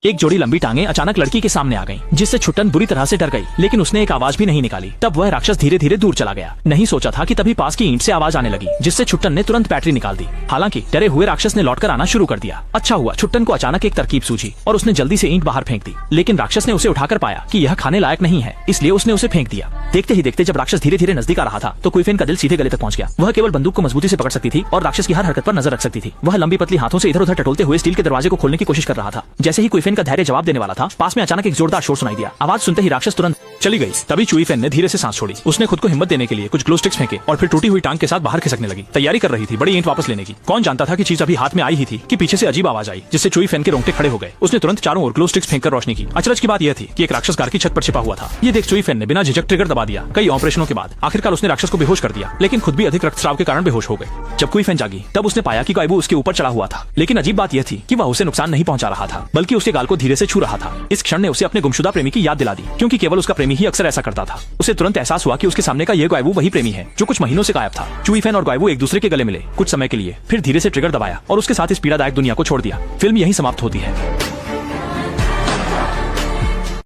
एक जोड़ी लंबी टांगे अचानक लड़की के सामने आ गईं, जिससे छुट्टन बुरी तरह से डर गई, लेकिन उसने एक आवाज भी नहीं निकाली। तब वह राक्षस धीरे धीरे दूर चला गया। नहीं सोचा था कि तभी पास की ईंट से आवाज आने लगी, जिससे छुट्टन ने तुरंत बैटरी निकाल दी। हालांकि डरे हुए राक्षस ने लौटकर आना शुरू कर दिया। अच्छा हुआ छुट्टन को अचानक एक तरकीब सूझी और उसने जल्दी से ईंट बाहर फेंक दी, लेकिन राक्षस ने उसे उठाकर पाया कि यह खाने लायक नहीं है, इसलिए उसने उसे फेंक दिया। देखते ही देखते जब राक्षस धीरे धीरे नजदीक आ रहा था तो कुइफेन का दिल सीधे गले तक पहुंच गया। वह केवल बंदूक को मजबूती से पकड़ सकती थी और राक्षस की हर हरकत पर नजर रख सकती थी। वह लंबी पतली हाथों से इधर उधर टटोलते हुए स्टील के दरवाजे को खोलने की कोशिश कर रहा था। जैसे ही कुइफेन का धैर्य जवाब देने वाला था, पास में अचानक एक जोरदार शोर सुनाई दिया। आवाज सुनते ही राक्षस तुरंत चली गई। तभी चुईफेन ने धीरे से सांस छोड़ी। उसने खुद को हिम्मत देने के लिए कुछ ग्लो स्टिक्स फेंके और फिर टूटी हुई टांग के साथ बाहर खिसकने लगी। तैयारी कर रही थी बड़ी ईंट वापस लेने की। कौन जानता था कि चीज अभी हाथ में आई ही थी कि पीछे से अजीब आवाज आई, जिससे चुईफेन के रोंगटे खड़े हो गए। उसने तुरंत चारों ओर ग्लो स्टिक्स फेंककर रोशनी की। अचरज की बात यह थी कि एक राक्षस कार की छत पर छिपा हुआ था। ये देख चुईफेन ने बिना झिझक ट्रिगर दबा दिया। कई ऑपरेशनों के बाद आखिरकार उसने राक्षस को बेहोश कर दिया, लेकिन खुद भी अधिक रक्तस्राव के कारण बेहोश हो गए। जब कुइफेन जागी तब उसने पाया कि गायबू उसके ऊपर चढ़ा हुआ था, लेकिन अजीब बात यह थी कि वह उसे नुकसान नहीं पहुंचा रहा था, बल्कि उसके गाल को धीरे से छू रहा था। इस क्षण ने उसे अपने गुमशुदा प्रेमी की याद दिला दी, क्योंकि केवल उसका प्रेमी ही अक्सर ऐसा करता था। उसे तुरंत एहसास हुआ कि उसके सामने का ये गायबू वही प्रेमी है जो कुछ महीनों से गायब था। चुईफेन और गायबू एक दूसरे के गले मिले कुछ समय के लिए, फिर धीरे से ट्रिगर दबाया और उसके साथ इस पीड़ादायक दुनिया को छोड़ दिया। फिल्म यहीं समाप्त होती है।